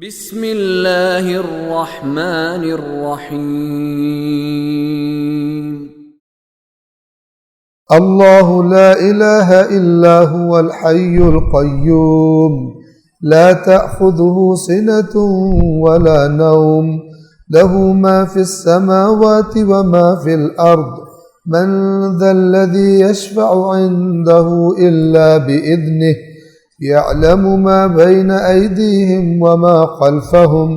بسم اللہ الرحمن الرحیم اللہ لا الہ الا هو الحی القیوم لا تأخذه سنة ولا نوم له ما في السماوات وما في الأرض من ذا الذي يشفع عنده إلا بإذنه يعلم ما بين أيديهم وما خلفهم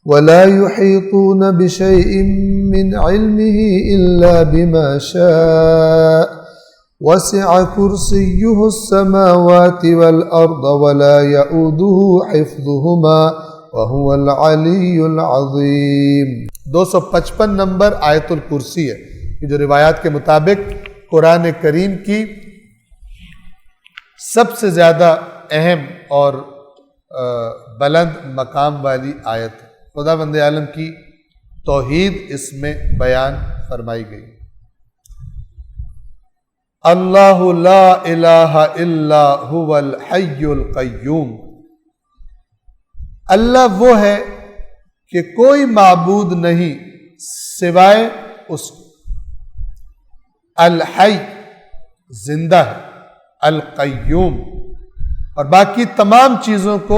ولا يحيطون بشيء من علمه إلا بما شاء وسع كرسيه السماوات والأرض ولا يؤوده حفظهما وهو العلي العظيم۔ 255 نمبر آیت الکرسی ہے، یہ جو روایات کے مطابق قرآن کریم کی سب سے زیادہ اہم اور بلند مقام والی آیت ہے۔ خداوند عالم کی توحید اس میں بیان فرمائی گئی۔ اللہ لا الہ الا هو الحی القیوم، اللہ وہ ہے کہ کوئی معبود نہیں سوائے اس کے۔ الحی زندہ ہے، القیوم اور باقی تمام چیزوں کو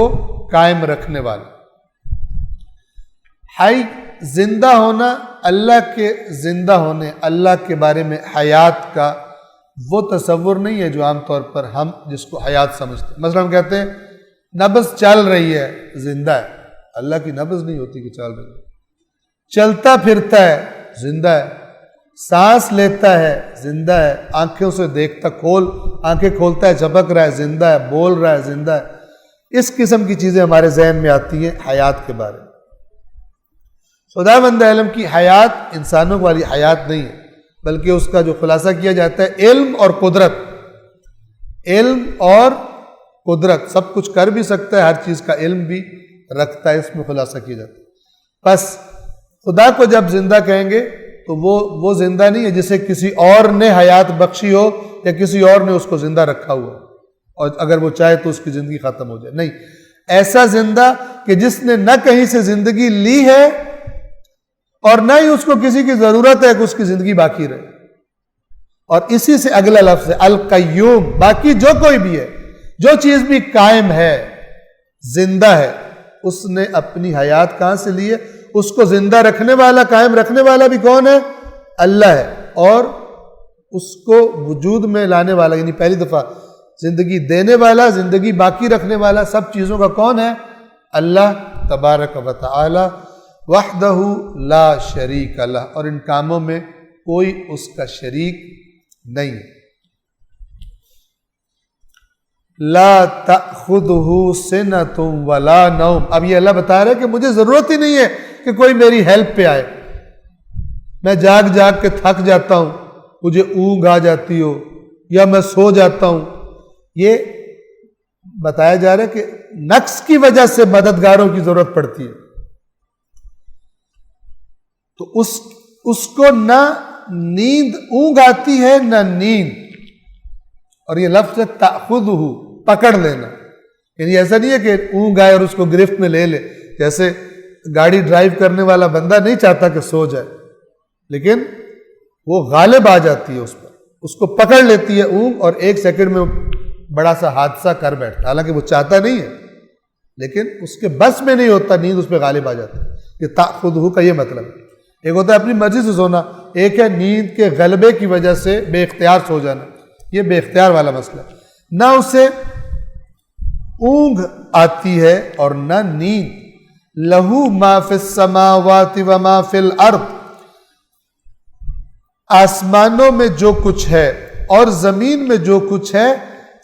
قائم رکھنے والا۔ حی زندہ ہونا، اللہ کے زندہ ہونے، اللہ کے بارے میں حیات کا وہ تصور نہیں ہے جو عام طور پر ہم جس کو حیات سمجھتے ہیں۔ مثلا ہم کہتے ہیں نبض چل رہی ہے، زندہ ہے۔ اللہ کی نبض نہیں ہوتی کہ چل رہی ہے۔ چلتا پھرتا ہے، زندہ ہے۔ سانس لیتا ہے، زندہ ہے۔ آنکھوں سے دیکھتا، آنکھیں کھولتا ہے، جھپک رہا ہے، زندہ ہے۔ بول رہا ہے، زندہ ہے۔ اس قسم کی چیزیں ہمارے ذہن میں آتی ہیں حیات کے بارے میں۔ خداوند عالم کی حیات انسانوں والی حیات نہیں ہے، بلکہ اس کا جو خلاصہ کیا جاتا ہے علم اور قدرت۔ علم اور قدرت، سب کچھ کر بھی سکتا ہے، ہر چیز کا علم بھی رکھتا ہے، اس میں خلاصہ کیا جاتا ہے۔ بس خدا کو جب زندہ کہیں گے تو وہ زندہ نہیں ہے جسے کسی اور نے حیات بخشی ہو یا کسی اور نے اس کو زندہ رکھا ہوا، اور اگر وہ چاہے تو اس کی زندگی ختم ہو جائے۔ نہیں، ایسا زندہ کہ جس نے نہ کہیں سے زندگی لی ہے اور نہ ہی اس کو کسی کی ضرورت ہے کہ اس کی زندگی باقی رہے۔ اور اسی سے اگلا لفظ ہے القیوم۔ باقی جو کوئی بھی ہے، جو چیز بھی قائم ہے، زندہ ہے، اس نے اپنی حیات کہاں سے لی ہے؟ اس کو زندہ رکھنے والا، قائم رکھنے والا بھی کون ہے؟ اللہ ہے۔ اور اس کو وجود میں لانے والا، یعنی پہلی دفعہ زندگی دینے والا، زندگی باقی رکھنے والا، سب چیزوں کا کون ہے؟ اللہ تبارک و تعالی وحدہ لا شریک لہ، اور ان کاموں میں کوئی اس کا شریک نہیں ہے۔ لا تأخذہ سنۃ ولا نوم، اب یہ اللہ بتا رہا ہے کہ مجھے ضرورت ہی نہیں ہے کہ کوئی میری ہیلپ پہ آئے۔ میں جاگ جاگ کے تھک جاتا ہوں، مجھے اونگ آ جاتی ہو، یا میں سو جاتا ہوں۔ یہ بتایا جا رہا ہے کہ نقص کی وجہ سے مددگاروں کی ضرورت پڑتی ہے، تو اس کو نہ نیند اونگ آتی ہے نہ نیند۔ اور یہ لفظ ہے تأخذہ، پکڑ لینا، یعنی ایسا نہیں ہے کہ اونگ آئے اور اس کو گرفت میں لے لے۔ جیسے گاڑی ڈرائیو کرنے والا بندہ نہیں چاہتا کہ سو جائے، لیکن وہ غالب آ جاتی ہے اس پر، اس کو پکڑ لیتی ہے اونگ، اور ایک سیکنڈ میں بڑا سا حادثہ کر بیٹھتا، حالانکہ وہ چاہتا نہیں ہے، لیکن اس کے بس میں نہیں ہوتا، نیند اس پہ غالب آ جاتی ہے۔ یہ تأخذہ کا یہ مطلب ہے۔ ایک ہوتا ہے اپنی مرضی سے سونا، ایک ہے نیند کے غلبے کی وجہ سے بے اختیار سو جانا، یہ بے اختیار والا مسئلہ ہے۔ نہ اسے اونگ آتی ہے اور نہ نیند۔ لہو ما فی السماوات وما فی الارض، آسمانوں میں جو کچھ ہے اور زمین میں جو کچھ ہے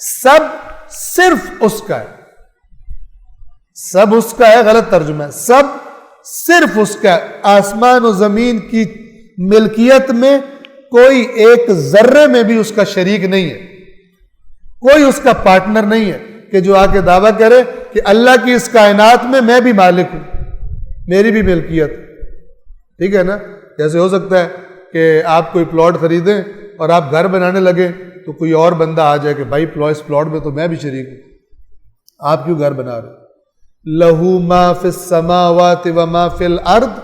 سب صرف اس کا ہے۔ سب اس کا ہے غلط ترجمہ ہے، سب صرف اس کا ہے۔ آسمان و زمین کی ملکیت میں کوئی ایک ذرے میں بھی اس کا شریک نہیں ہے، کوئی اس کا پارٹنر نہیں ہے کہ جو آ کے دعویٰ کرے کہ اللہ کی اس کائنات میں میں بھی مالک ہوں، میری بھی ملکیت۔ ٹھیک ہے نا؟ جیسے ہو سکتا ہے کہ آپ کوئی پلاٹ خریدیں اور آپ گھر بنانے لگے تو کوئی اور بندہ آ جائے کہ بھائی اس پلاٹ میں تو میں بھی شریک ہوں، آپ کیوں گھر بنا رہے؟ لہو ما فی السماوات و ما فی الارض،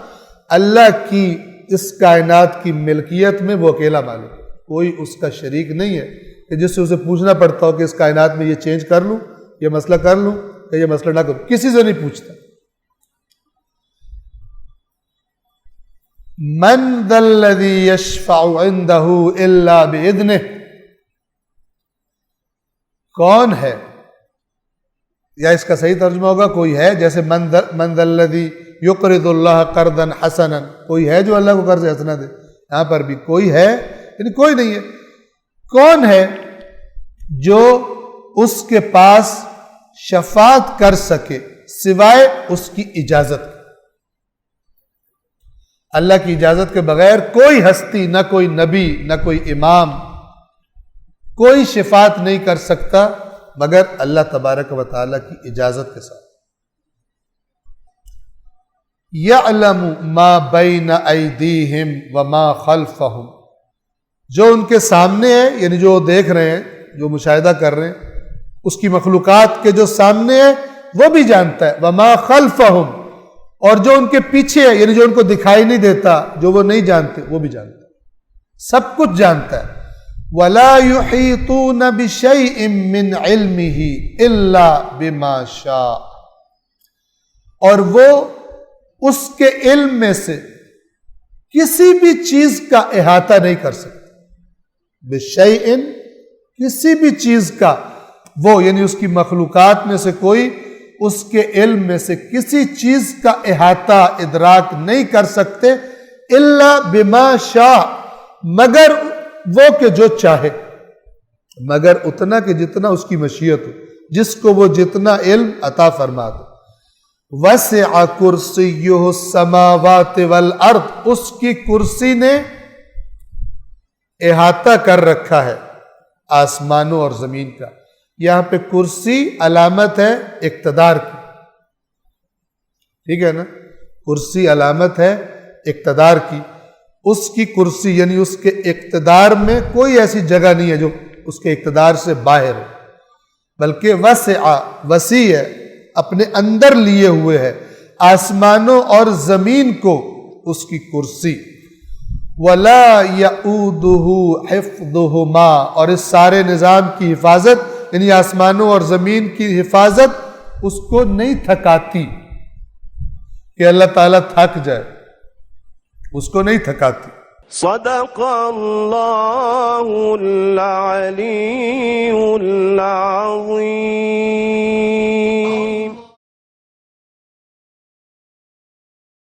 اللہ کی اس کائنات کی ملکیت میں وہ اکیلا مالک، کوئی اس کا شریک نہیں ہے کہ جس سے اسے پوچھنا پڑتا ہو کہ اس کائنات میں یہ چینج کر لوں، یہ مسئلہ کر لوں یا یہ مسئلہ نہ کروں، کسی سے نہیں پوچھتا۔ من ذا الذی یشفع عندہ الا باذنہ، کون ہے، یا اس کا صحیح ترجمہ ہوگا کوئی ہے، جیسے من ذا الذی یقرض اللہ قرضا حسنا، کوئی ہے جو اللہ کو قرض حسنا دے، یہاں پر بھی کوئی ہے یعنی کوئی نہیں ہے۔ کون ہے جو اس کے پاس شفاعت کر سکے سوائے اس کی اجازت کے؟ اللہ کی اجازت کے بغیر کوئی ہستی، نہ کوئی نبی، نہ کوئی امام، کوئی شفاعت نہیں کر سکتا مگر اللہ تبارک و تعالیٰ کی اجازت کے ساتھ۔ یعلم ما بین ایدیہم وما خلفہم، جو ان کے سامنے ہے یعنی جو دیکھ رہے ہیں، جو مشاہدہ کر رہے ہیں، اس کی مخلوقات کے جو سامنے ہے وہ بھی جانتا ہے، وما خلفہم، اور جو ان کے پیچھے ہے یعنی جو ان کو دکھائی نہیں دیتا، جو وہ نہیں جانتے، وہ بھی جانتا ہے، سب کچھ جانتا ہے۔ وَلَا يُحِيطُونَ بِشَيْءٍ مِّنْ عِلْمِهِ إِلَّا بِمَا شَاءَ، اور وہ اس کے علم میں سے کسی بھی چیز کا احاطہ نہیں کر سکتے، بِشَيْءٍ، کسی بھی چیز کا، وہ یعنی اس کی مخلوقات میں سے کوئی اس کے علم میں سے کسی چیز کا احاطہ ادراک نہیں کر سکتے، الا بما شاء، مگر وہ کہ جو چاہے، مگر اتنا کہ جتنا اس کی مشیت ہو، جس کو وہ جتنا علم عطا فرما دے۔ وسع کرسیہ السماوات والارض، اس کی کرسی نے احاطہ کر رکھا ہے آسمانوں اور زمین کا۔ یہاں پہ کرسی علامت ہے اقتدار کی، ٹھیک ہے نا، کرسی علامت ہے اقتدار کی۔ اس کی کرسی یعنی اس کے اقتدار میں کوئی ایسی جگہ نہیں ہے جو اس کے اقتدار سے باہر ہے، بلکہ وسع، وسیع ہے، اپنے اندر لیے ہوئے ہے آسمانوں اور زمین کو اس کی کرسی۔ وَلَا يَئُودُهُ حِفْظُهُمَا، اور اس سارے نظام کی حفاظت یعنی آسمانوں اور زمین کی حفاظت اس کو نہیں تھکاتی کہ اللہ تعالیٰ تھک جائے، اس کو نہیں تھکاتی۔ صدق اللہ العلی العظیم۔